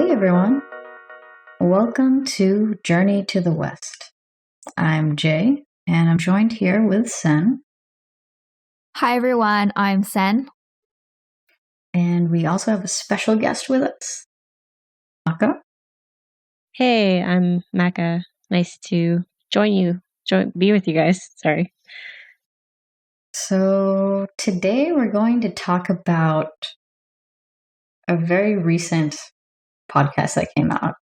Hey everyone, welcome to Journey to the West. I'm Jay, and I'm joined here with Sen. Hi everyone, I'm Sen. And we also have a special guest with us, Maka. Hey, I'm Maka. Nice to be with you guys. Sorry. So today we're going to talk about a very recent podcast that came out.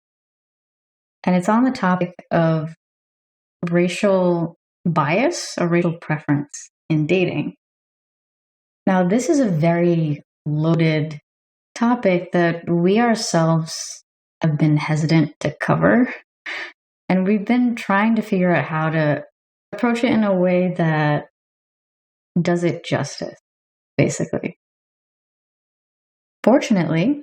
And it's on the topic of racial bias or racial preference in dating. Now, this is a very loaded topic that we ourselves have been hesitant to cover. And we've been trying to figure out how to approach it in a way that does it justice, basically. Fortunately,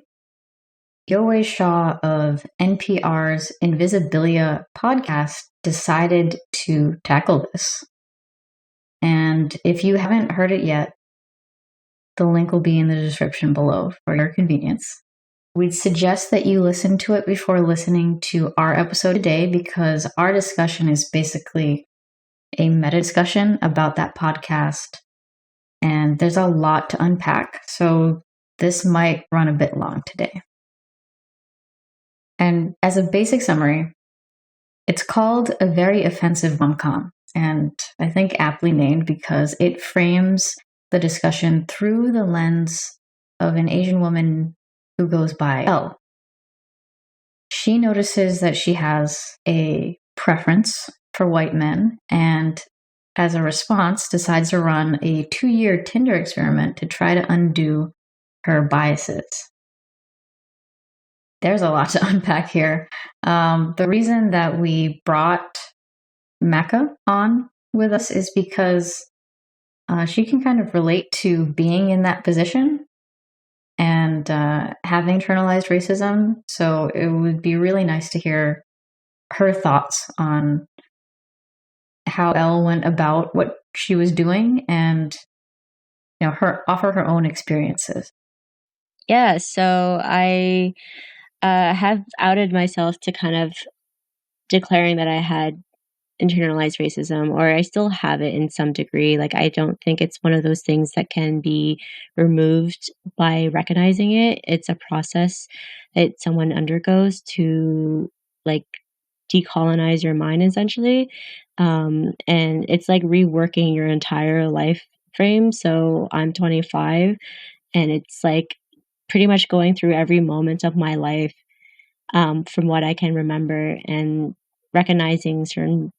Yowei Shaw of NPR's Invisibilia podcast decided to tackle this. And if you haven't heard it yet, the link will be in the description below for your convenience. We'd suggest that you listen to it before listening to our episode today because our discussion is basically a meta discussion about that podcast. And there's a lot to unpack, so this might run a bit long today. And as a basic summary, it's called a Very Offensive Rom-Com, and I think aptly named because it frames the discussion through the lens of an Asian woman who goes by Elle. She notices that she has a preference for white men and, as a response, decides to run a 2-year Tinder experiment to try to undo her biases. There's a lot to unpack here. The reason that we brought Maka on with us is because she can kind of relate to being in that position and having internalized racism. So it would be really nice to hear her thoughts on how Elle went about what she was doing and, offer her own experiences. Yeah, so I have outed myself to kind of declaring that I had internalized racism, or I still have it in some degree. Like, I don't think it's one of those things that can be removed by recognizing it. It's a process that someone undergoes to, like, decolonize your mind, essentially. And it's like reworking your entire life frame. So I'm 25, and it's like pretty much going through every moment of my life from what I can remember and recognizing certain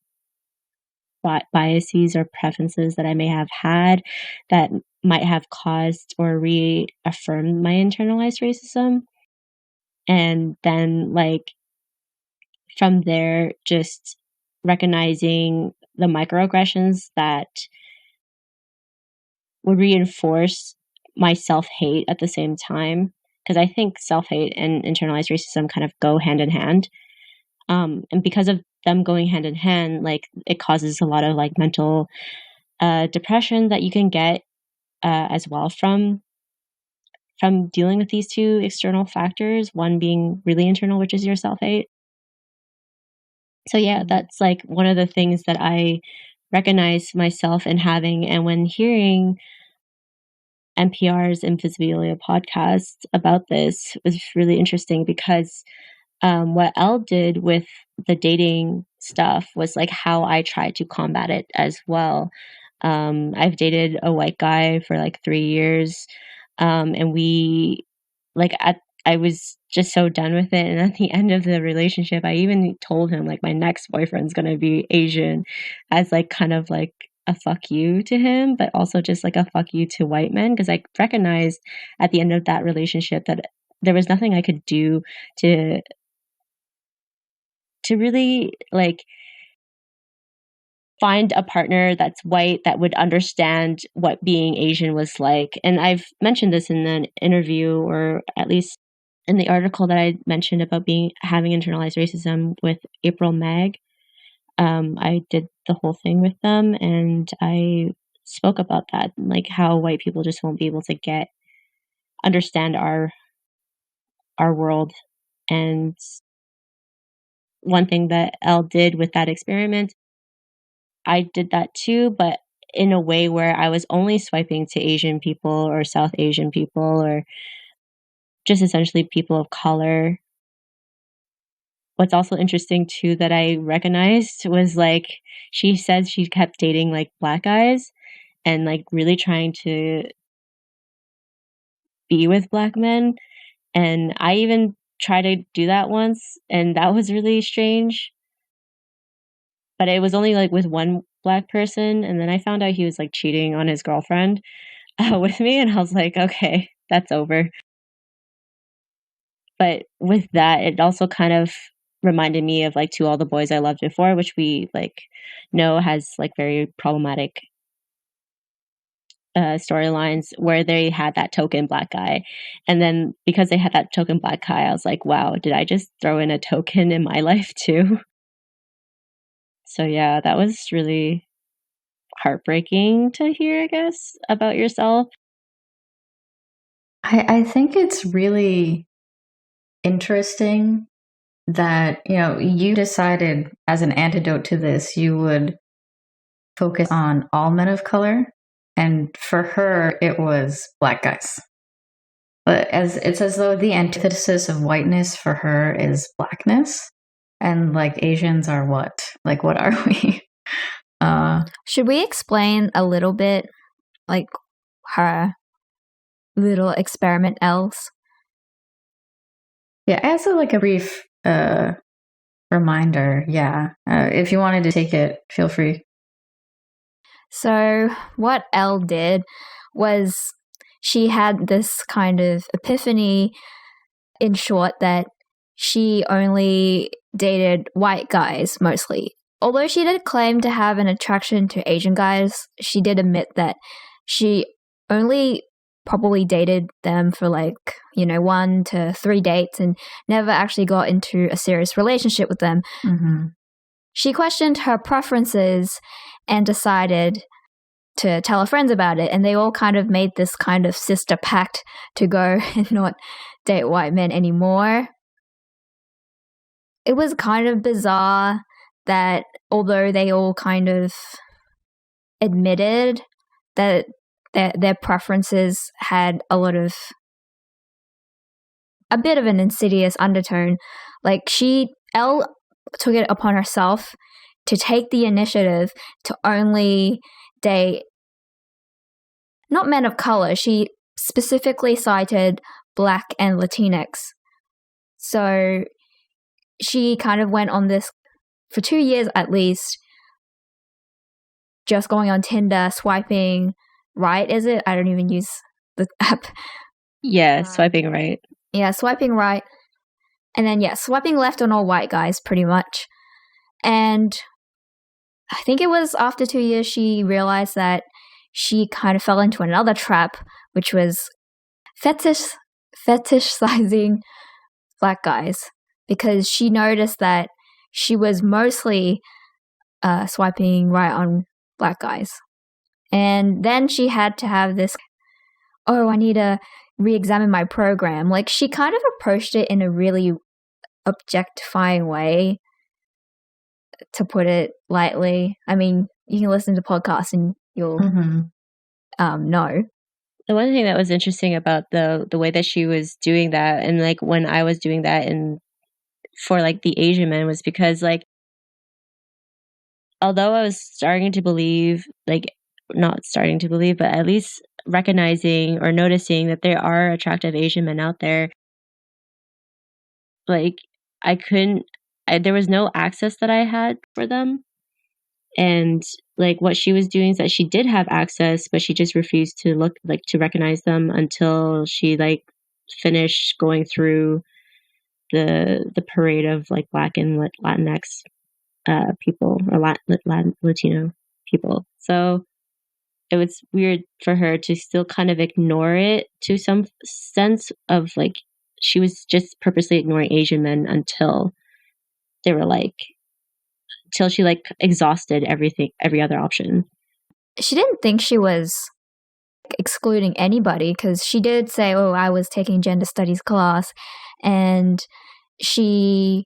biases or preferences that I may have had that might have caused or reaffirmed my internalized racism. And then, like, from there, just recognizing the microaggressions that would reinforce my self-hate at the same time. Because I think self-hate and internalized racism kind of go hand in hand. And because of them going hand in hand, like, it causes a lot of like mental depression that you can get as well from dealing with these two external factors, one being really internal, which is your self-hate. So yeah, that's like one of the things that I recognize myself in having. And when hearing NPR's Invisibilia podcast about this was really interesting because what Elle did with the dating stuff was like how I tried to combat it as well. I've dated a white guy for like 3 years, and we like I was just so done with it. And at the end of the relationship, I even told him like my next boyfriend's gonna be Asian, as like kind of like a fuck you to him, but also just like a fuck you to white men, because I recognized at the end of that relationship that there was nothing I could do to really like find a partner that's white that would understand what being Asian was like. And I've mentioned this in an interview, or at least in the article that I mentioned about having internalized racism with April Mag. I did the whole thing with them, and I spoke about that, like how white people just won't be able to understand our world And one thing that Elle did with that experiment, I did that too, but in a way where I was only swiping to Asian people or South Asian people or just essentially people of color. What's also interesting too that I recognized was like she said she kept dating like black guys and like really trying to be with black men. And I even tried to do that once, and that was really strange. But it was only like with one black person, and then I found out he was like cheating on his girlfriend with me, and I was like, okay, that's over. But with that, it also kind of reminded me of like To All the Boys I Loved Before, which we like know has like very problematic storylines where they had that token black guy. And then because they had that token black guy, I was like, wow, did I just throw in a token in my life too? So yeah, that was really heartbreaking to hear, I guess, about yourself. I think it's really interesting that, you decided as an antidote to this, you would focus on all men of color. And for her, it was black guys. But it's as though the antithesis of whiteness for her is blackness. And like Asians are what? Like, what are we? Should we explain a little bit, like, her little experiment else? Yeah, as a brief reminder, yeah. If you wanted to take it, feel free. So what Elle did was she had this kind of epiphany, in short, that she only dated white guys mostly. Although she did claim to have an attraction to Asian guys, she did admit that she only probably dated them for 1 to 3 dates and never actually got into a serious relationship with them. Mm-hmm. She questioned her preferences and decided to tell her friends about it, and they all kind of made this kind of sister pact to go and not date white men anymore. It was kind of bizarre that although they all kind of admitted that their preferences had a bit of an insidious undertone, Elle took it upon herself to take the initiative to only date not men of color. She specifically cited Black and Latinx. So she kind of went on this for 2 years at least, just going on Tinder, swiping right, is it? I don't even use the app. Yeah, swiping right. Yeah, swiping right. And then, swiping left on all white guys, pretty much. And I think it was after 2 years she realized that she kind of fell into another trap, which was fetishizing black guys, because she noticed that she was mostly swiping right on black guys. And then she had to have this, I need to re-examine my program. Like, she kind of approached it in a really objectifying way, to put it lightly. I mean, you can listen to podcasts and you'll know. The one thing that was interesting about the way that she was doing that, and like when I was doing that for like the Asian men, was because like, although I was starting to believe, like not starting to believe, but at least recognizing or noticing that there are attractive Asian men out there, like there was no access that I had for them. And like what she was doing is that she did have access, but she just refused to to recognize them until she like finished going through the parade of like Black and Latinx people, or Latino people. So it was weird for her to still kind of ignore it, to some sense of like she was just purposely ignoring Asian men until they were like, till she like exhausted every other option. She didn't think she was excluding anybody, because she did say, I was taking gender studies class, and she,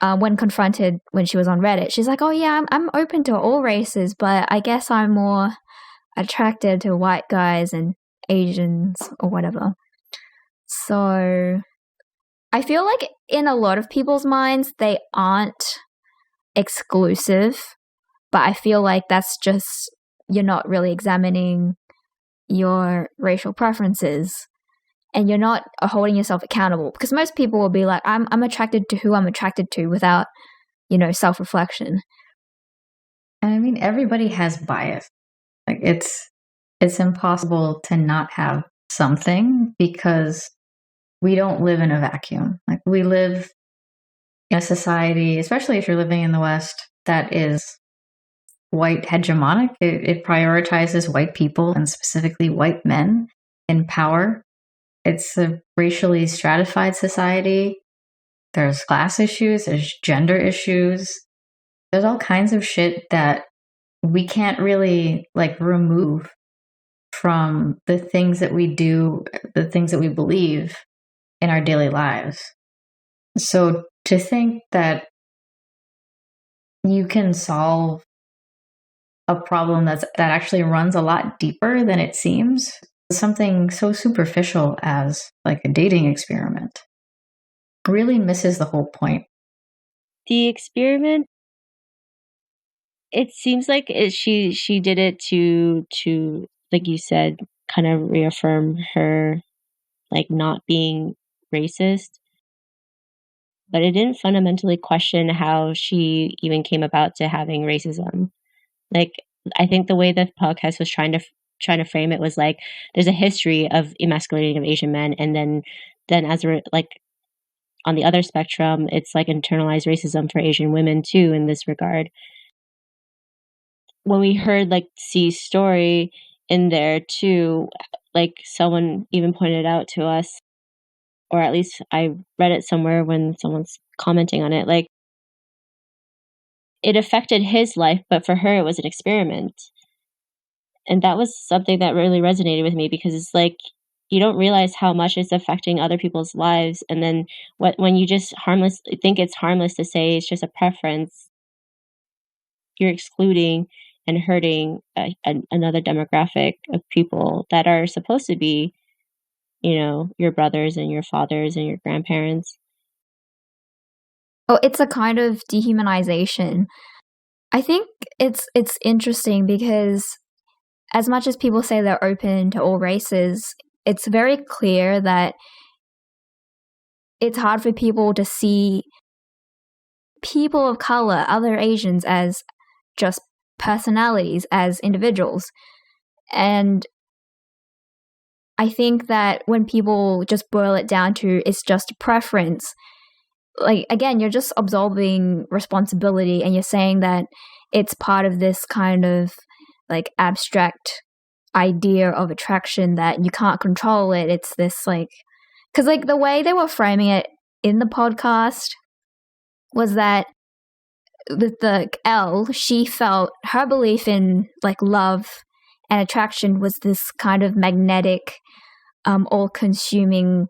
when confronted when she was on Reddit, she's like, oh yeah, I'm open to all races, but I guess I'm more attracted to white guys and Asians or whatever. So I feel like in a lot of people's minds, they aren't exclusive, but I feel like that's just, you're not really examining your racial preferences and you're not holding yourself accountable, because most people will be like, I'm attracted to who I'm attracted to without, self-reflection. And I mean, everybody has bias. Like it's impossible to not have something, because we don't live in a vacuum. Like we live in a society, especially if you're living in the West, that is white hegemonic. It prioritizes white people, and specifically white men, in power. It's a racially stratified society. There's class issues, there's gender issues. There's all kinds of shit that we can't really remove from the things that we do, the things that we believe in our daily lives. So to think that you can solve a problem that actually runs a lot deeper than it seems, something so superficial as like a dating experiment, really misses the whole point. The experiment, it seems like she did it to like you said, kind of reaffirm her not being racist, but it didn't fundamentally question how she even came about to having racism. I think the way the podcast was trying to frame it was there's a history of emasculating of Asian men, and then as on the other spectrum, it's internalized racism for Asian women too in this regard. When we heard C's story in there too, someone even pointed out to us, or at least I read it somewhere when someone's commenting on it, it affected his life, but for her it was an experiment. And that was something that really resonated with me, because it's you don't realize how much it's affecting other people's lives, and then when you just think it's harmless to say it's just a preference, you're excluding and hurting another demographic of people that are supposed to be, your brothers and your fathers and your grandparents. Oh, it's a kind of dehumanization. I think it's interesting because as much as people say they're open to all races, it's very clear that it's hard for people to see people of color, other Asians, as just personalities, as individuals. And I think that when people just boil it down to it's just a preference, again, you're just absolving responsibility, and you're saying that it's part of this kind of abstract idea of attraction that you can't control it. It's this because the way they were framing it in the podcast was that with the L, she felt her belief in love and attraction was this kind of magnetic, all-consuming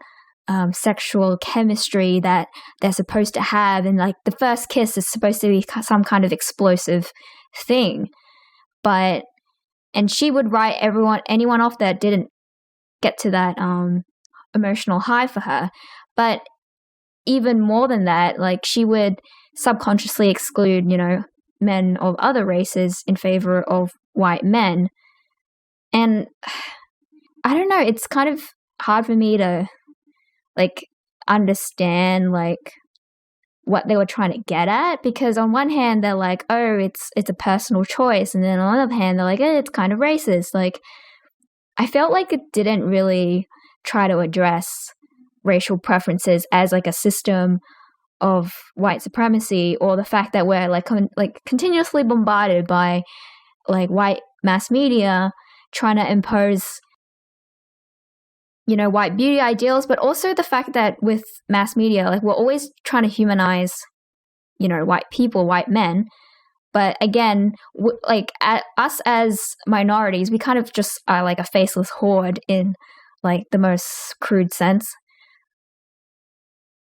sexual chemistry that they're supposed to have, and the first kiss is supposed to be some kind of explosive thing. And she would write anyone off that didn't get to that emotional high for her. But even more than that, she would subconsciously exclude, men of other races in favor of white men. And I don't know, it's kind of hard for me to understand what they were trying to get at, because on one hand they're oh, it's a personal choice, and then on the other hand they're it's kind of racist. I felt it didn't really try to address racial preferences as a system of white supremacy, or the fact that we're continuously bombarded by white mass media trying to impose white beauty ideals, but also the fact that with mass media, we're always trying to humanize, white people, white men. But again, us as minorities, we kind of just are a faceless horde in the most crude sense.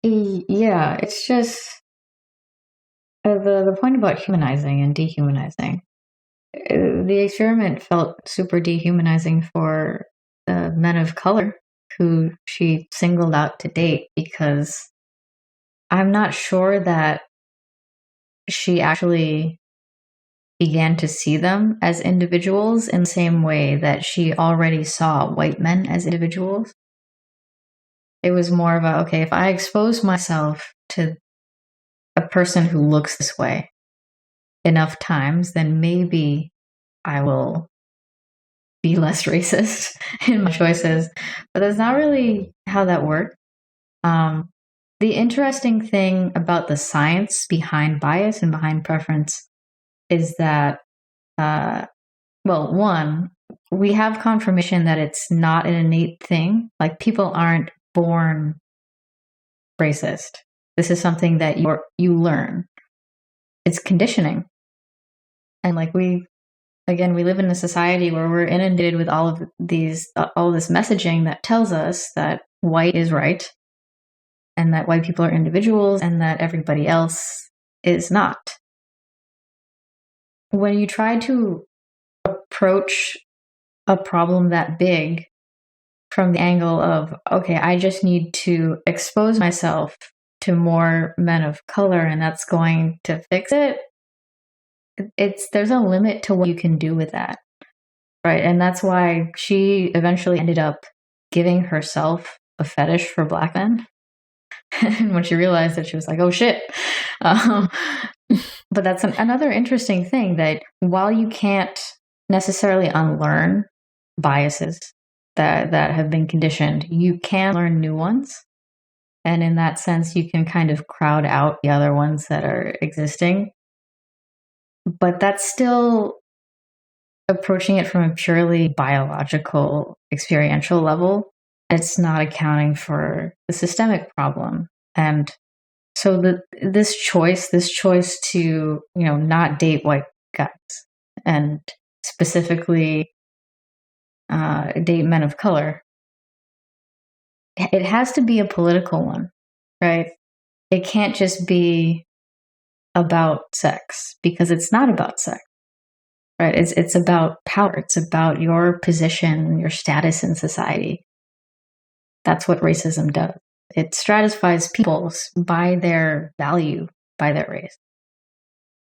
Yeah, it's just the point about humanizing and dehumanizing. The experiment felt super dehumanizing for the men of color who she singled out to date, because I'm not sure that she actually began to see them as individuals in the same way that she already saw white men as individuals. It was more of a, okay, if I expose myself to a person who looks this way enough times, then maybe I will be less racist in my choices. But that's not really how that works. The interesting thing about the science behind bias and behind preference is that, well, one, we have confirmation that it's not an innate thing. Like, people aren't born racist. This is something that you learn. It's conditioning. And like, we live in a society where we're inundated with all of these, all this messaging that tells us that white is right, and that white people are individuals, and that everybody else is not. When you try to approach a problem that big from the angle of, okay, I just need to expose myself to more men of color and that's going to fix it, there's a limit to what you can do with that, right? And that's why she eventually ended up giving herself a fetish for black men. And when she realized that, she was like, oh shit. But that's another interesting thing, that while you can't necessarily unlearn biases that have been conditioned, you can learn new ones. And in that sense, you can kind of crowd out the other ones that are existing. But that's still approaching it from a purely biological, experiential level. It's not accounting for the systemic problem. And so this choice to, not date white guys, and specifically date men of color, it has to be a political one, right? It can't just be about sex, because it's not about sex, right? It's about power. It's about your position, your status in society. That's what racism does. It stratifies people by their value, by their race.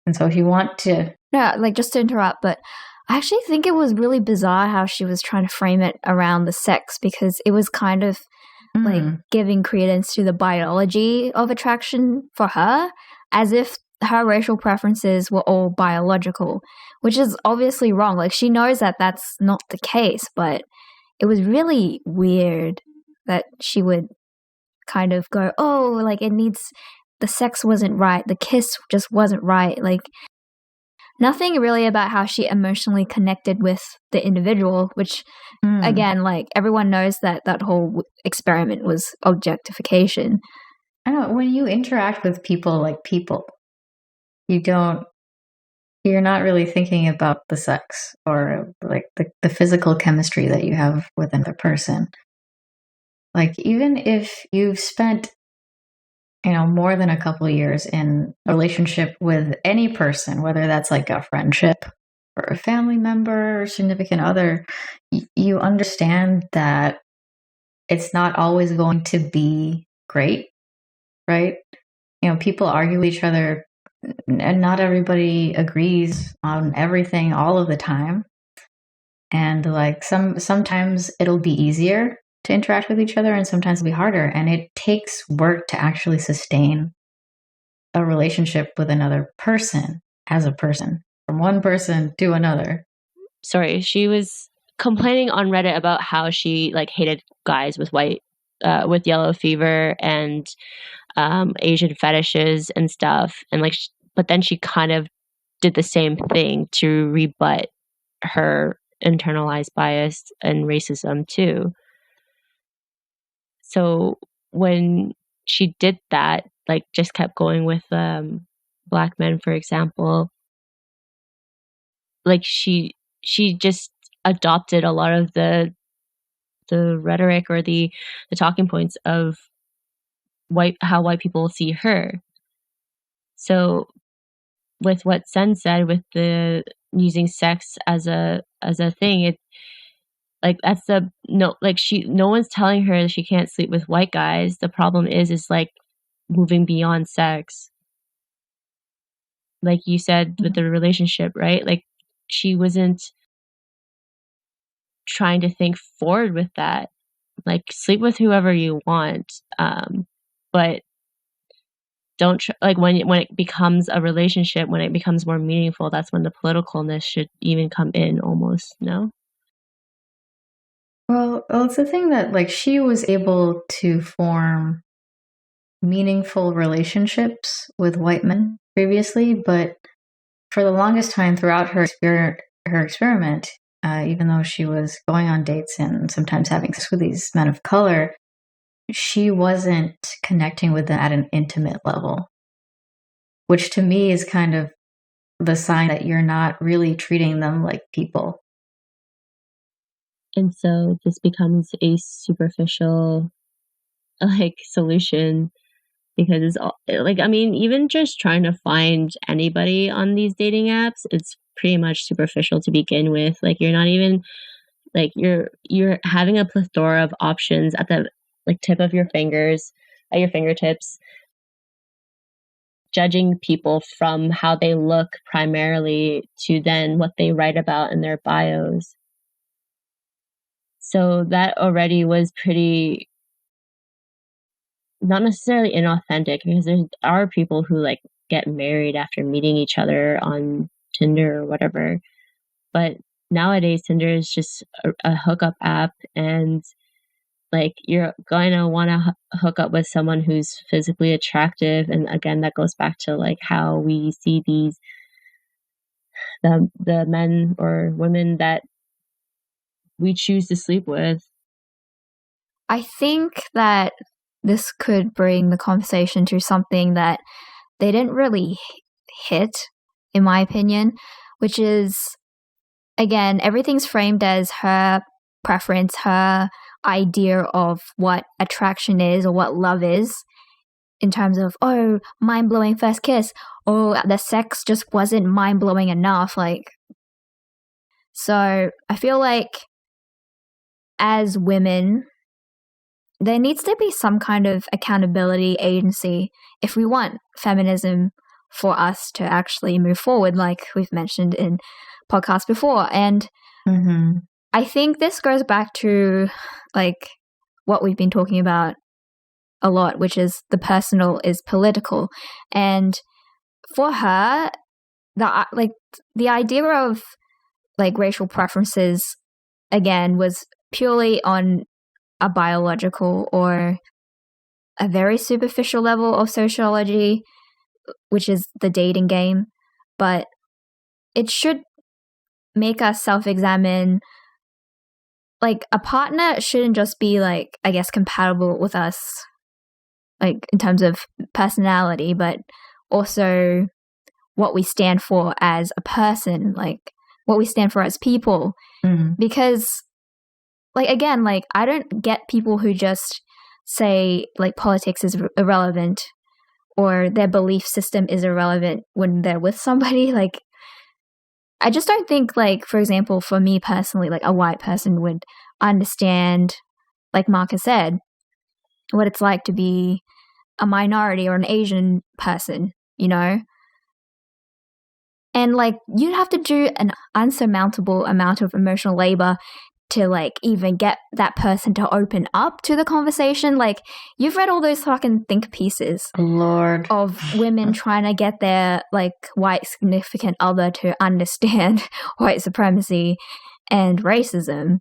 And so if you want to... Yeah, like, just to interrupt, but I actually think it was really bizarre how she was trying to frame it around the sex, because it was kind of like giving credence to the biology of attraction for her, as if her racial preferences were all biological, which is obviously wrong. Like, she knows that that's not the case, but it was really weird that she would kind of go, oh, like, the sex wasn't right, the kiss just wasn't right. Like, nothing really about how she emotionally connected with the individual, which, again, like, everyone knows that whole experiment was objectification. I don't know, when you interact with people like people, you're not really thinking about the sex or like the physical chemistry that you have with another person. Like, even if you've spent, more than a couple of years in a relationship with any person, whether that's like a friendship or a family member or significant other, you understand that it's not always going to be great, right? People argue with each other, and not everybody agrees on everything all of the time. And like, sometimes it'll be easier to interact with each other, and sometimes it'll be harder. And it takes work to actually sustain a relationship with another person as a person, from one person to another. Sorry, she was complaining on Reddit about how she like hated guys with with yellow fever and Asian fetishes and stuff, and like, but then she kind of did the same thing to rebut her internalized bias and racism too. So when she did that, like, just kept going with black men, for example, like, she just adopted a lot of the rhetoric or the talking points of how white people see her. So with what Sen said, with the using sex as a thing, it like that's the no one's telling her that she can't sleep with white guys. The problem is like moving beyond sex. Like you said with the relationship, right? Like she wasn't trying to think forward with that. Like sleep with whoever you want, but don't like when it becomes a relationship, when it becomes more meaningful, that's when the politicalness should even come in almost. No. Well, it's the thing that like she was able to form meaningful relationships with white men previously, but for the longest time throughout her experiment, even though she was going on dates and sometimes having sex with these men of color, she wasn't connecting with them at an intimate level, which to me is kind of the sign that you're not really treating them like people. And so this becomes a superficial like solution, because it's all, like, I mean, even just trying to find anybody on these dating apps, it's pretty much superficial to begin with. Like you're not even like you're having a plethora of options at the like tip of your fingers, at your fingertips, judging people from how they look primarily to then what they write about in their bios. So that already was pretty not necessarily inauthentic, because there are people who like get married after meeting each other on Tinder or whatever. But nowadays Tinder is just a hookup app, and like you're going to want to hook up with someone who's physically attractive. And again, that goes back to like how we see these the men or women that we choose to sleep with. I think that this could bring the conversation to something that they didn't really hit, in my opinion, which is, again, everything's framed as her preference, her idea of what attraction is or what love is, in terms of, oh, mind-blowing first kiss, oh, the sex just wasn't mind-blowing enough. Like, so I feel like as women, there needs to be some kind of accountability agency if we want feminism for us to actually move forward, like we've mentioned in podcasts before. And I think this goes back to like what we've been talking about a lot, which is the personal is political. And for her, the idea of like racial preferences, again, was purely on a biological or a very superficial level of sociology, which is the dating game. But it should make us self-examine. Like, a partner shouldn't just be, like, I guess, compatible with us, like, in terms of personality, but also what we stand for as a person, like, what we stand for as people. Because, like, again, like, I don't get people who just say, like, politics is irrelevant or their belief system is irrelevant when they're with somebody. Like, I just don't think, like, for example, for me personally, like, a white person would understand, like Maka said, what it's like to be a minority or an Asian person, you know? And, like, you'd have to do an unsurmountable amount of emotional labor to, like, even get that person to open up to the conversation. Like, you've read all those fucking think pieces, Lord, of women trying to get their, like, white significant other to understand white supremacy and racism.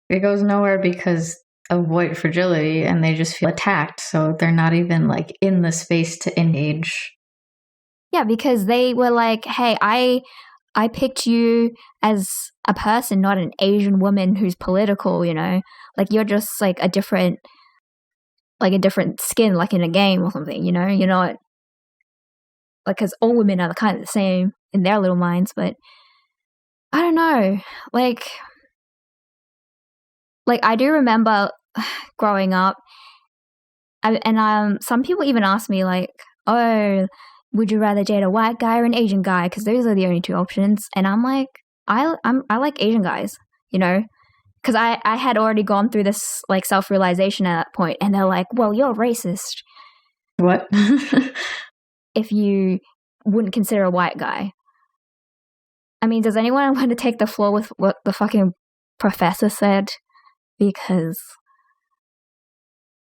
It goes nowhere because of white fragility, and they just feel attacked, so they're not even, like, in the space to engage. Yeah, because they were like, hey, I picked you as a person, not an Asian woman who's political, you know? Like, you're just, like, a different skin, like in a game or something, you know? You're not, like, because all women are kind of the same in their little minds, but I don't know. Like, I do remember growing up some people even ask me like, oh, would you rather date a white guy or an Asian guy? Because those are the only two options. And I'm like, I like Asian guys, you know, because I had already gone through this like self-realization at that point, and they're like, well, you're racist. What? If you wouldn't consider a white guy. I mean, does anyone want to take the floor with what the fucking professor said? Because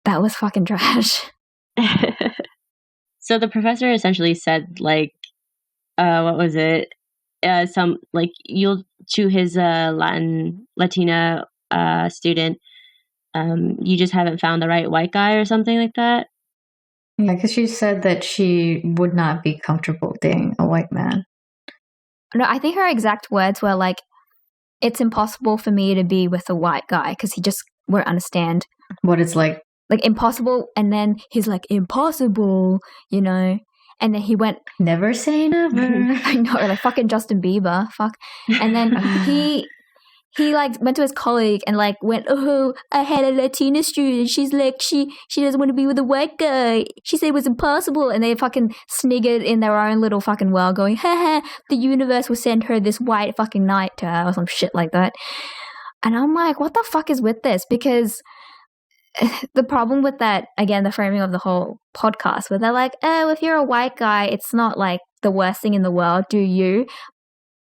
that was fucking trash. So the professor essentially said, like, what was it? Some, like, you'll, to his Latina student, you just haven't found the right white guy or something like that. Yeah, because she said that she would not be comfortable dating a white man. No, I think her exact words were like, it's impossible for me to be with a white guy because he just won't understand what it's like. Like, impossible. And then he's like, impossible, you know. And then he went, never say never. I know, like fucking Justin Bieber. Fuck. And then he like went to his colleague and like went, oh, I had a Latina student. She's like, she doesn't want to be with a white guy. She said it was impossible. And they fucking sniggered in their own little fucking world going, haha, the universe will send her this white fucking knight to her or some shit like that. And I'm like, what the fuck is with this? Because the problem with that, again, the framing of the whole podcast, where they're like, oh, if you're a white guy, it's not like the worst thing in the world, do you?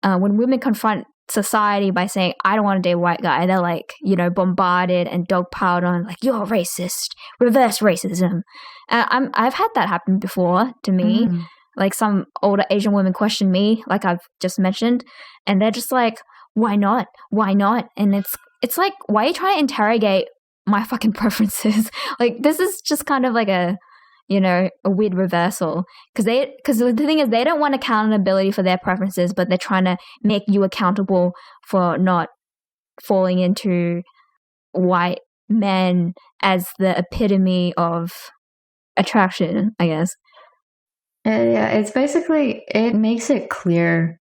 When women confront society by saying, I don't want to date a white guy, they're like, you know, bombarded and dogpiled on, like, you're racist, reverse racism. I've had that happen before to me. Like, some older Asian women question me, like I've just mentioned, and they're just like, why not? Why not? And it's like, why are you trying to interrogate my fucking preferences? Like, this is just kind of like a, you know, a weird reversal. Because the thing is, they don't want accountability for their preferences, but they're trying to make you accountable for not falling into white men as the epitome of attraction, I guess. Yeah, it's basically, it makes it clear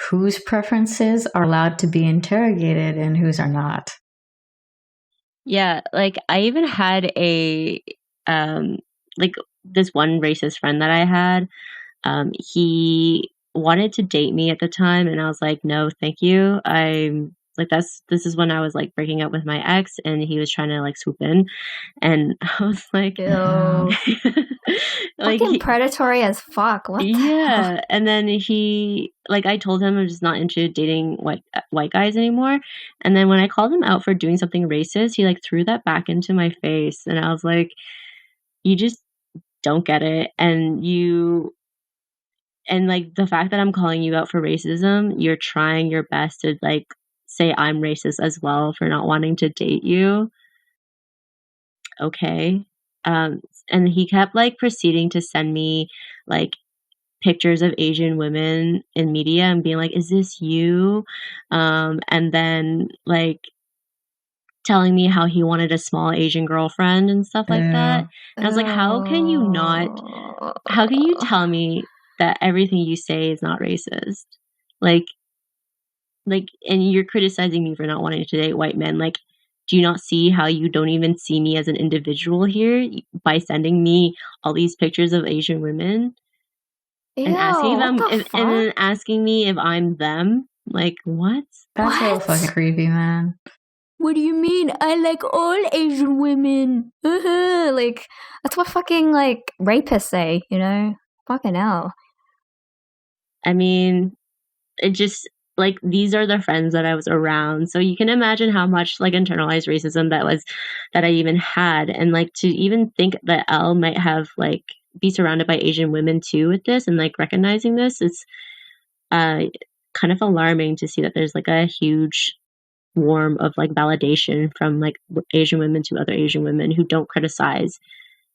whose preferences are allowed to be interrogated and whose are not. Yeah, like I even had a like this one racist friend that I had. He wanted to date me at the time, and I was like, no, thank you. I'm like, this is when I was like breaking up with my ex, and he was trying to like swoop in, and I was like, like, fucking predatory as fuck. What? Yeah, and then he, like, I told him I'm just not into dating white guys anymore. And then when I called him out for doing something racist, he like threw that back into my face, and I was like, you just don't get it. And like the fact that I'm calling you out for racism, you're trying your best to like say I'm racist as well for not wanting to date you. Okay. And he kept like proceeding to send me like pictures of Asian women in media and being like, is this you? And then like telling me how he wanted a small Asian girlfriend and stuff like that. And I was like, how can you tell me that everything you say is not racist? Like, and you're criticizing me for not wanting to date white men. Like, do you not see how you don't even see me as an individual here by sending me all these pictures of Asian women? And asking me if I'm them? Like, what? That's so fucking creepy, man. What do you mean? I like all Asian women. Like, that's what fucking, like, rapists say, you know? Fucking hell. I mean, it just, like, these are the friends that I was around. So you can imagine how much, like, internalized racism that I even had. And, like, to even think that Elle might have, like, be surrounded by Asian women, too, with this and, like, recognizing this, it's kind of alarming to see that there's, like, a huge warm of like validation from like Asian women to other Asian women who don't criticize,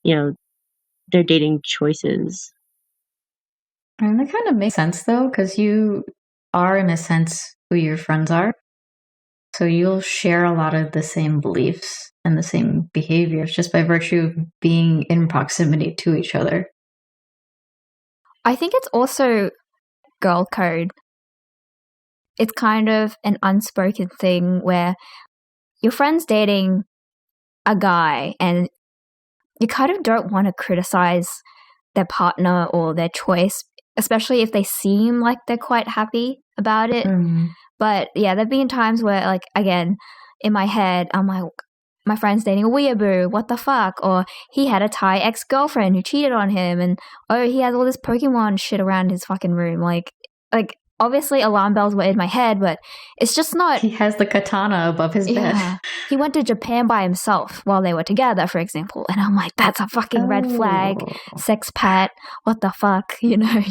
you know, their dating choices. I mean, that kind of makes sense though, because you are in a sense who your friends are. So you'll share a lot of the same beliefs and the same behaviors just by virtue of being in proximity to each other. I think it's also girl code. It's kind of an unspoken thing where your friend's dating a guy and you kind of don't want to criticize their partner or their choice, especially if they seem like they're quite happy about it. But yeah, there've been times where, like, again, in my head, I'm like, my friend's dating a weeaboo, what the fuck? Or he had a Thai ex-girlfriend who cheated on him, and oh, he has all this Pokemon shit around his fucking room. Like obviously alarm bells were in my head, but it's just not. He has the katana above his bed. He went to Japan by himself while they were together, for example, and I'm like, that's a fucking red flag, sex pat, what the fuck, you know?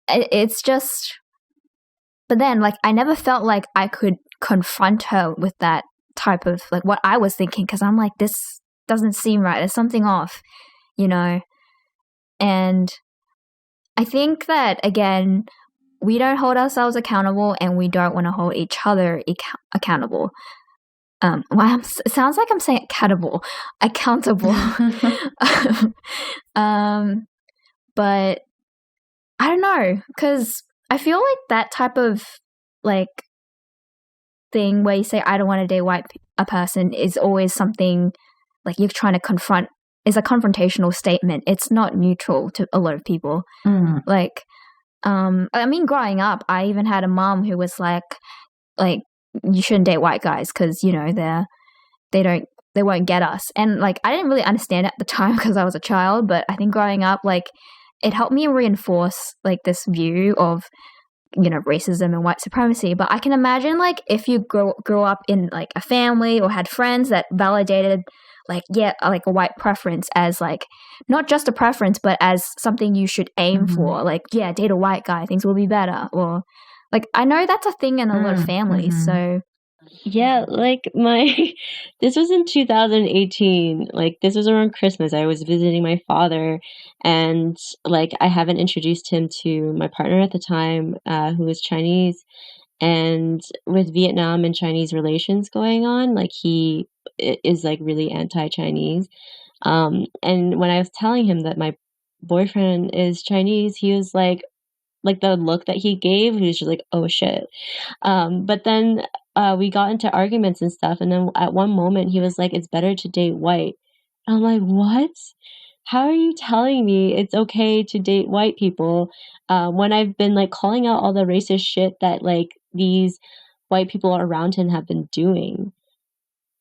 It's just. But then, like, I never felt like I could confront her with that type of, like, what I was thinking, because I'm like, this doesn't seem right. There's something off, you know? And I think that, again, we don't hold ourselves accountable, and we don't want to hold each other accountable. It sounds like I'm saying accountable. But I don't know, because I feel like that type of, like, thing where you say, I don't want to date a person is always something, like, you're trying to confront, is a confrontational statement. It's not neutral to a lot of people. Like, I mean, growing up, I even had a mom who was like, you shouldn't date white guys because, you know, they won't get us. And, like, I didn't really understand at the time because I was a child, but I think growing up, like, it helped me reinforce, like, this view of, you know, racism and white supremacy. But I can imagine, like, if you grew up in, like, a family or had friends that validated, like, like a white preference as, like, not just a preference, but as something you should aim for. Like, date a white guy, things will be better. Or, like, I know that's a thing in a lot of families. So yeah, like, this was in 2018. Like, this was around Christmas. I was visiting my father, and, like, I haven't introduced him to my partner at the time, who was Chinese. And with Vietnam and Chinese relations going on, like, he is, like, really anti-Chinese. And when I was telling him that my boyfriend is Chinese, he was like the look that he gave, he was just like, oh shit. But then we got into arguments and stuff, and then at one moment he was like, it's better to date white. And I'm like, what? How are you telling me it's okay to date white people when I've been, like, calling out all the racist shit that, like, these white people around him have been doing?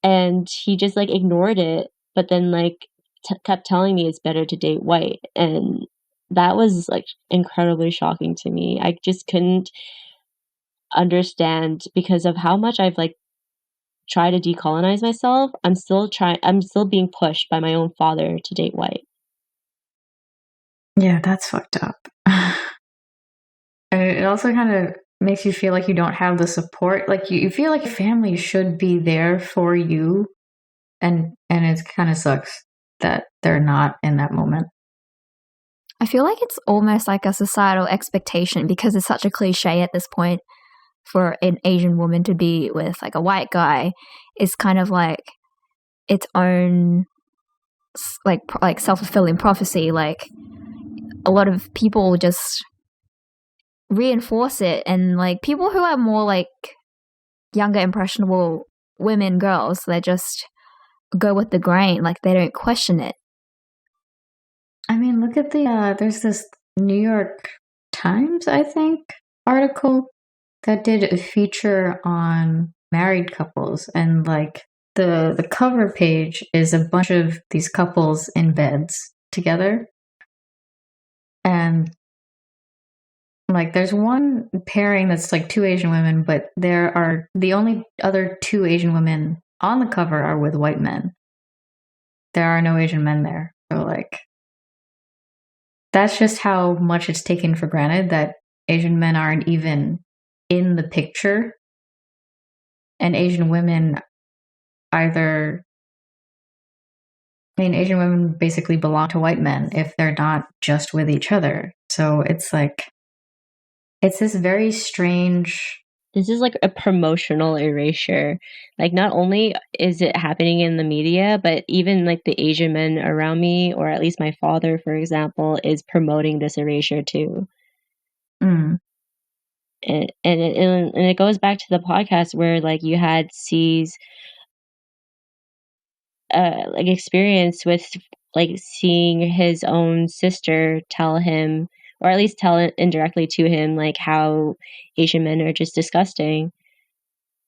And he just, like, ignored it, but then, like, kept telling me it's better to date white. And that was, like, incredibly shocking to me. I just couldn't understand, because of how much I've, like, tried to decolonize myself. I'm still being pushed by my own father to date white. Yeah, that's fucked up. And it also kind of makes you feel like you don't have the support. Like, you feel like your family should be there for you, and it kind of sucks that they're not in that moment. I feel like it's almost like a societal expectation, because it's such a cliche at this point for an Asian woman to be with, like, a white guy. Is kind of like its own, like self-fulfilling prophecy. Like, a lot of people just reinforce it, and, like, people who are more, like, younger, impressionable women, girls, they just go with the grain. Like, they don't question it. I mean, look at there's this New York Times, I think, article that did a feature on married couples, and, like, the cover page is a bunch of these couples in beds together. And, like, there's one pairing that's, like, two Asian women, but there are the only other two Asian women on the cover are with white men. There are no Asian men there. So, like, that's just how much it's taken for granted that Asian men aren't even in the picture. And Asian women Asian women basically belong to white men if they're not just with each other. So it's like, it's this very strange. This is like a promotional erasure. Like, not only is it happening in the media, but even, like, the Asian men around me, or at least my father, for example, is promoting this erasure too. And it goes back to the podcast where, like, you had C's like experience with like seeing his own sister tell him, or at least tell it indirectly to him, like how Asian men are just disgusting.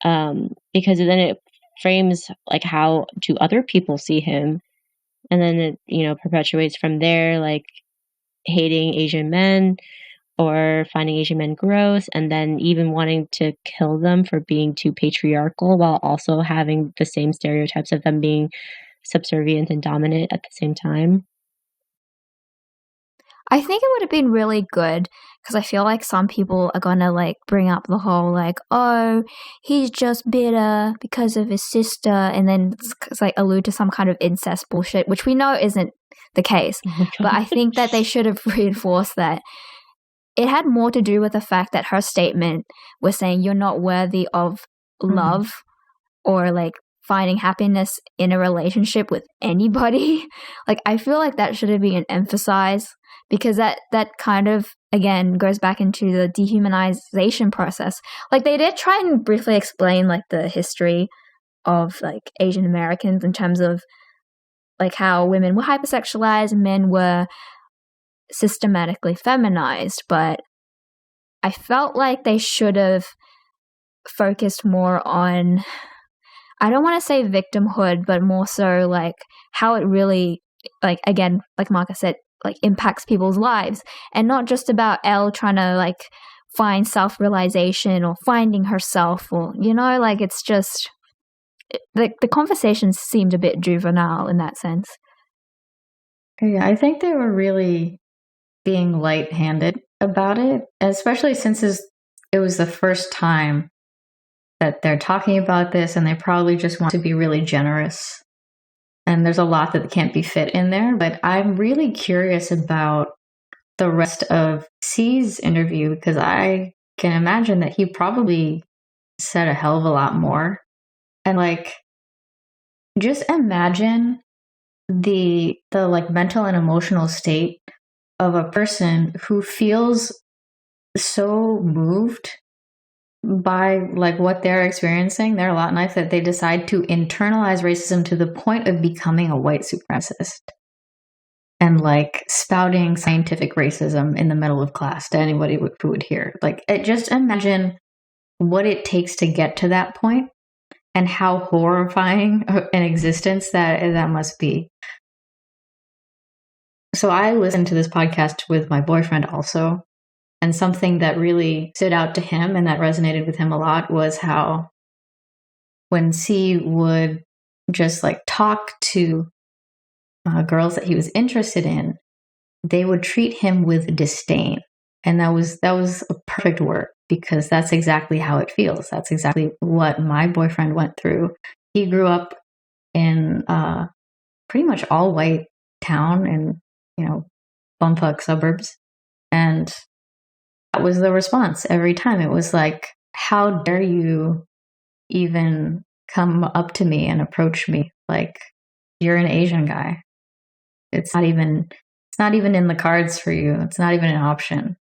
Because then it frames like how do other people see him, and then it, you know, perpetuates from there, like hating Asian men or finding Asian men gross, and then even wanting to kill them for being too patriarchal, while also having the same stereotypes of them being subservient and dominant at the same time. I think it would have been really good, because I feel like some people are gonna like bring up the whole like, oh, he's just bitter because of his sister, and then it's like allude to some kind of incest bullshit, which we know isn't the case. But I think that they should have reinforced that it had more to do with the fact that her statement was saying you're not worthy of love or like finding happiness in a relationship with anybody. Like, I feel like that should have been emphasized, because that kind of, again, goes back into the dehumanization process. Like, they did try and briefly explain like the history of like Asian Americans in terms of like how women were hypersexualized and men were systematically feminized, but I felt like they should have focused more on, I don't want to say victimhood, but more so like how it really, like, again, like Maka said, like impacts people's lives, and not just about Elle trying to like find self-realization or finding herself, or, you know, like it's just like the conversations seemed a bit juvenile in that sense. Yeah, I think they were really being light-handed about it, especially since it was the first time that they're talking about this, and they probably just want to be really generous. And there's a lot that can't be fit in there, but I'm really curious about the rest of C's interview, because I can imagine that he probably said a hell of a lot more. And like, just imagine the like mental and emotional state of a person who feels so moved by like what they're experiencing, their lot in life, that they decide to internalize racism to the point of becoming a white supremacist and like spouting scientific racism in the middle of class to anybody who would hear. Like, just imagine what it takes to get to that point and how horrifying an existence that must be. So I listened to this podcast with my boyfriend also, and something that really stood out to him and that resonated with him a lot was how when C would just like talk to girls that he was interested in, they would treat him with disdain. And that was a perfect word, because that's exactly how it feels. That's exactly what my boyfriend went through. He grew up in pretty much all white town in, you know, bumfuck suburbs. And that was the response every time. It was like, how dare you even come up to me and approach me like you're an Asian guy? It's not even in the cards for you. It's not even an option.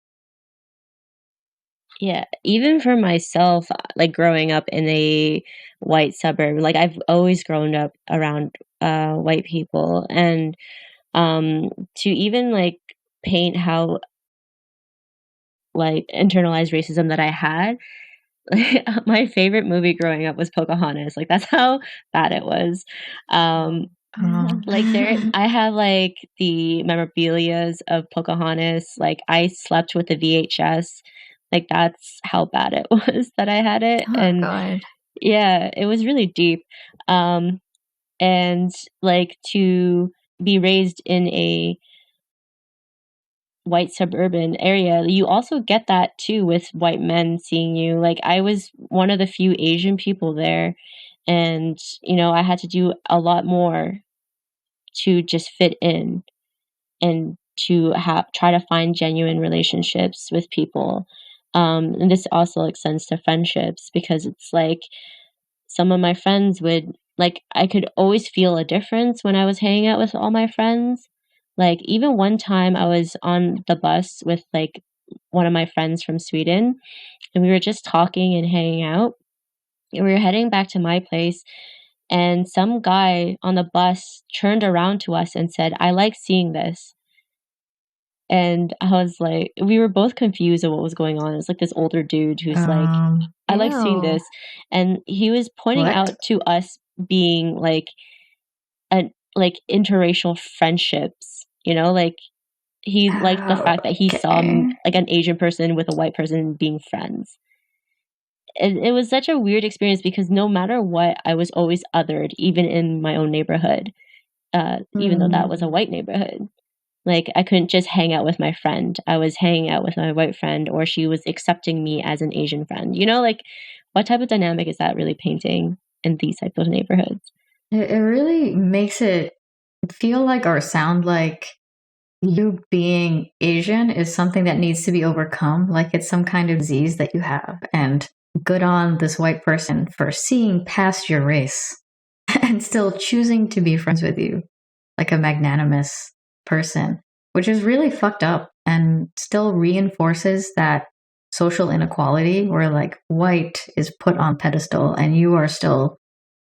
Yeah, even for myself, like growing up in a white suburb, like I've always grown up around white people, and to even like paint how like internalized racism that I had, my favorite movie growing up was Pocahontas. Like, that's how bad it was. Like, I have like the memorabilias of Pocahontas. Like, I slept with the VHS. Like, that's how bad it was that I had it. Oh, and God. yeah, it was really deep. And like to be raised in a white suburban area, you also get that too with white men seeing you. Like, I was one of the few Asian people there, and you know, I had to do a lot more to just fit in and to try to find genuine relationships with people. And this also extends to friendships, because it's like some of my friends would, like, I could always feel a difference when I was hanging out with all my friends. Like, even one time I was on the bus with like one of my friends from Sweden, and we were just talking and hanging out, and we were heading back to my place, And some guy on the bus turned around to us and said, "I like seeing this." And I was like, we were both confused of what was going on. It's like this older dude who's like, "I like seeing Ew. this." And he was pointing What? out to us being like interracial friendships, like he liked the fact that he saw Okay. like an Asian person with a white person being friends. It was such a weird experience because no matter what, I was always othered, even in my own neighborhood, even though that was a white neighborhood. Like, I couldn't just hang out with my friend. I was hanging out with my white friend, or she was accepting me as an Asian friend. Like, what type of dynamic is that really painting in these type of neighborhoods? It really makes it feel like or sound like you being Asian is something that needs to be overcome, like it's some kind of disease that you have. And good on this white person for seeing past your race and still choosing to be friends with you, like a magnanimous person, which is really fucked up and still reinforces that social inequality where like white is put on pedestal and you are still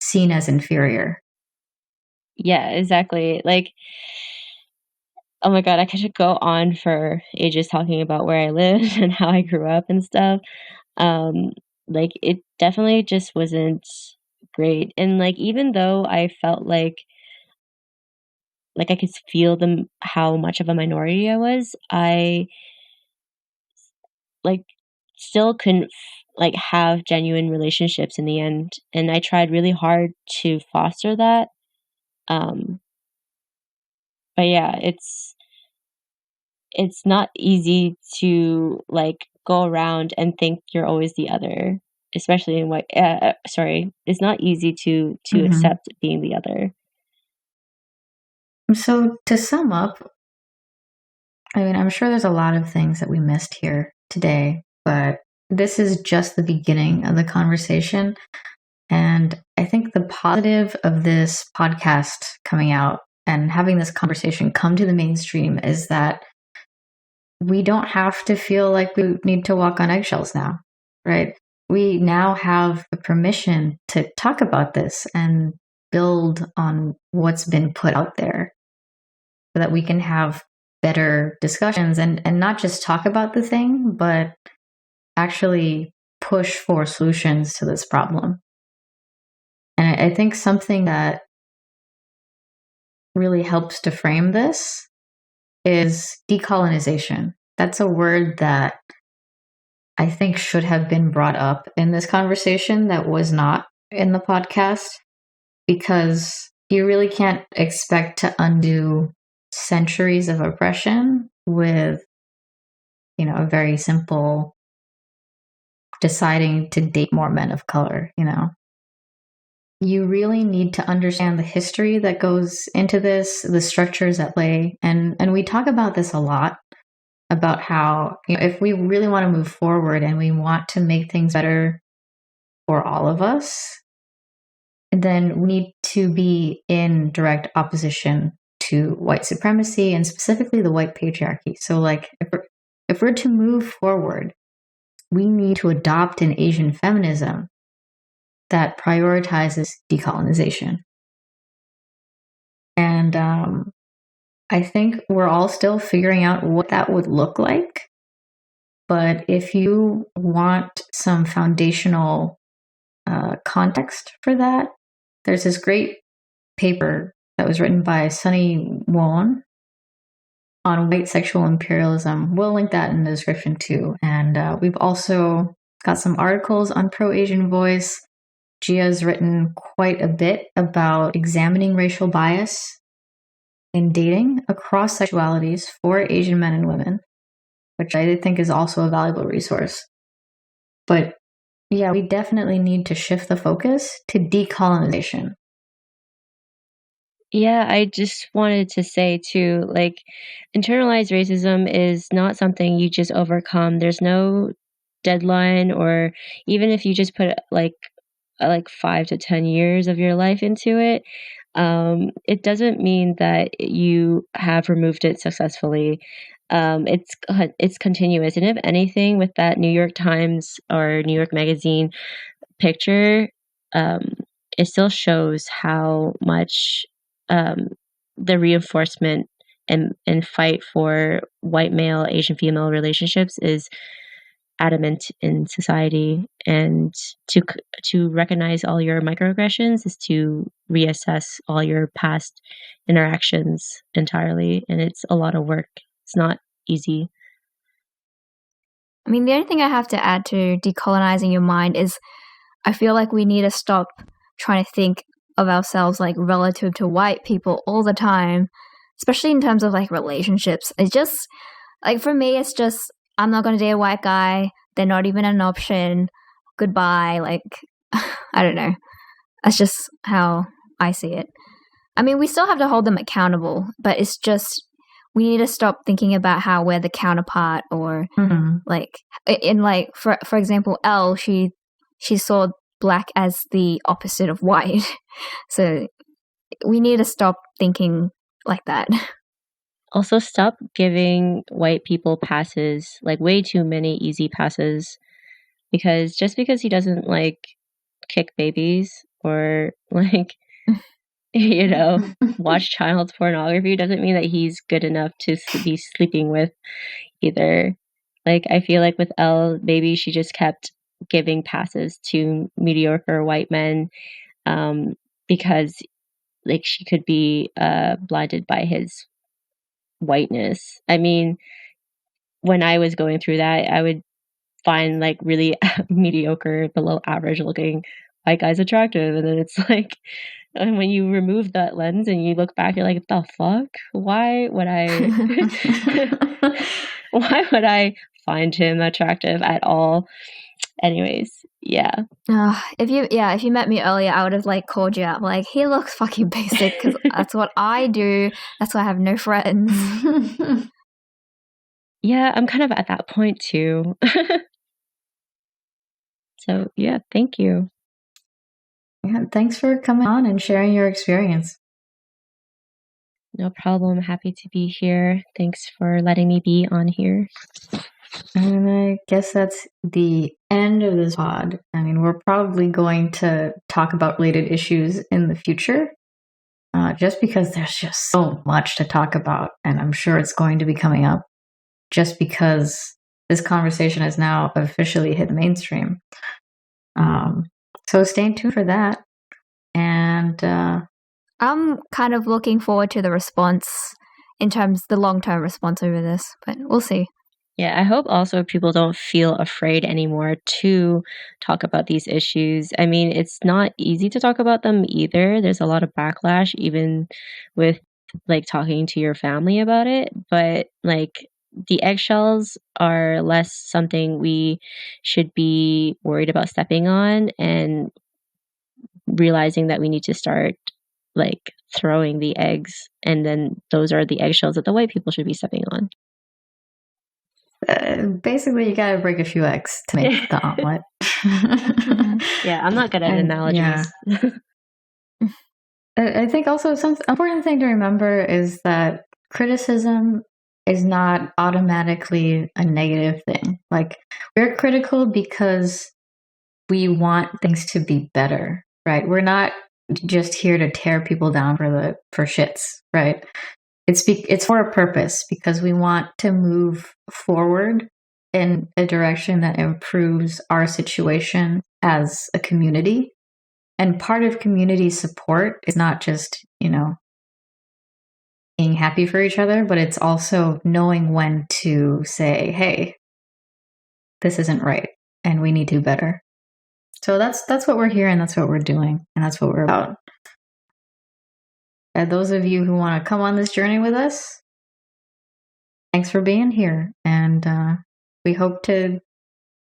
seen as inferior. Yeah, exactly. Like, oh my God, I could go on for ages talking about where I live and how I grew up and stuff. Like, it definitely just wasn't great. And like, even though I felt like I could feel how much of a minority I was, I like still couldn't like have genuine relationships in the end. And I tried really hard to foster that. But yeah, it's not easy to like go around and think you're always the other, especially in white. Sorry, it's not easy to accept being the other. So to sum up, I mean, I'm sure there's a lot of things that we missed here today, but this is just the beginning of the conversation. And I think the positive of this podcast coming out and having this conversation come to the mainstream is that we don't have to feel like we need to walk on eggshells now, right? We now have the permission to talk about this and build on what's been put out there so that we can have better discussions and not just talk about the thing, but actually push for solutions to this problem. And I think something that really helps to frame this is decolonization. That's a word that I think should have been brought up in this conversation that was not in the podcast, because you really can't expect to undo centuries of oppression with, a very simple deciding to date more men of color, You really need to understand the history that goes into this, the structures at play. And we talk about this a lot, about how, if we really want to move forward and we want to make things better for all of us, then we need to be in direct opposition to white supremacy and specifically the white patriarchy. So like if we're to move forward, we need to adopt an Asian feminism that prioritizes decolonization. And I think we're all still figuring out what that would look like. But if you want some foundational context for that, there's this great paper that was written by Sunny Won on white sexual imperialism. We'll link that in the description too. And we've also got some articles on Pro-Asian Voice. Gia's written quite a bit about examining racial bias in dating across sexualities for Asian men and women, which I think is also a valuable resource. But yeah, we definitely need to shift the focus to decolonization. Yeah, I just wanted to say too, like, internalized racism is not something you just overcome. There's no deadline, or even if you just put like 5 to 10 years of your life into it, it doesn't mean that you have removed it successfully. It's continuous, and if anything, with that New York Times or New York Magazine picture, it still shows how much the reinforcement and fight for white male, Asian female relationships is adamant in society. And to recognize all your microaggressions is to reassess all your past interactions entirely. And it's a lot of work. It's not easy. I mean, the only thing I have to add to decolonizing your mind is I feel like we need to stop trying to think of ourselves like relative to white people all the time, especially in terms of like relationships. It's just like, for me, it's just, I'm not going to date a white guy. They're not even an option. Goodbye. Like, I don't know. That's just how I see it. I mean, we still have to hold them accountable, but it's just, we need to stop thinking about how we're the counterpart or like, in like, for example, Elle, she saw black as the opposite of white. So we need to stop thinking like that. Also, stop giving white people passes, like way too many easy passes, because just because he doesn't like kick babies or like, you know, watch child pornography doesn't mean that he's good enough to be sleeping with either. Like, I feel like with Elle, maybe she just kept giving passes to mediocre white men because like she could be blinded by his whiteness. I mean, when I was going through that, I would find like really mediocre, below average looking white guys attractive. And then it's like, and when you remove that lens and you look back, you're like, the fuck? Why would I find him attractive at all? Anyways, yeah. If you met me earlier, I would have like called you out like, he looks fucking basic, because that's what I do. That's why I have no friends. Yeah, I'm kind of at that point too. So yeah, thank you. Yeah, thanks for coming on and sharing your experience. No problem. Happy to be here. Thanks for letting me be on here. And I guess that's the end of this pod. I mean, we're probably going to talk about related issues in the future, just because there's just so much to talk about, and I'm sure it's going to be coming up just because this conversation has now officially hit mainstream. So stay tuned for that. And I'm kind of looking forward to the response in terms of the long-term response over this, but we'll see. Yeah, I hope also people don't feel afraid anymore to talk about these issues. I mean, it's not easy to talk about them either. There's a lot of backlash, even with like talking to your family about it. But like the eggshells are less something we should be worried about stepping on, and realizing that we need to start like throwing the eggs, and then those are the eggshells that the white people should be stepping on. Basically, you gotta break a few eggs to make the omelet. Yeah, I'm not good at analogies. Yeah. I think also some important thing to remember is that criticism is not automatically a negative thing. Like, we're critical because we want things to be better, right? We're not just here to tear people down for shits, right? It's for a purpose, because we want to move forward in a direction that improves our situation as a community. And part of community support is not just, being happy for each other, but it's also knowing when to say, hey, this isn't right and we need to do better. So that's what we're here, and that's what we're doing, and that's what we're about. And those of you who want to come on this journey with us, thanks for being here, and we hope to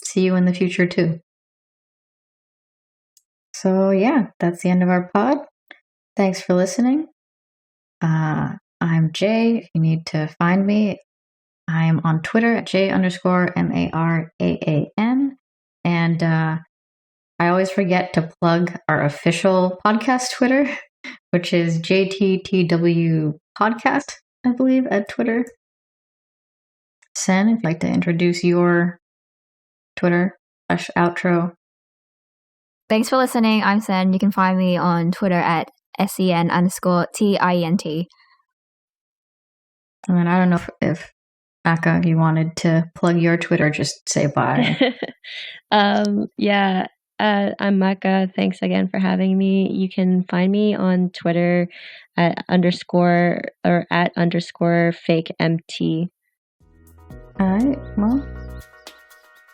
see you in the future too. So yeah, that's the end of our pod. Thanks for listening. I'm Jay. If you need to find me, I'm on Twitter at J_MARAAN. And I always forget to plug our official podcast Twitter, which is JttW Podcast, I believe, at Twitter. Sen, if you'd like to introduce your Twitter/outro. Thanks for listening. I'm Sen. You can find me on Twitter at SEN_TINT. And I don't know if Maka, you wanted to plug your Twitter, just say bye. Yeah. I'm Maka. Thanks again for having me. You can find me on Twitter at _fake MT. All right. Well,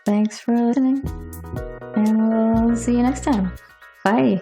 thanks for listening. And we'll see you next time. Bye.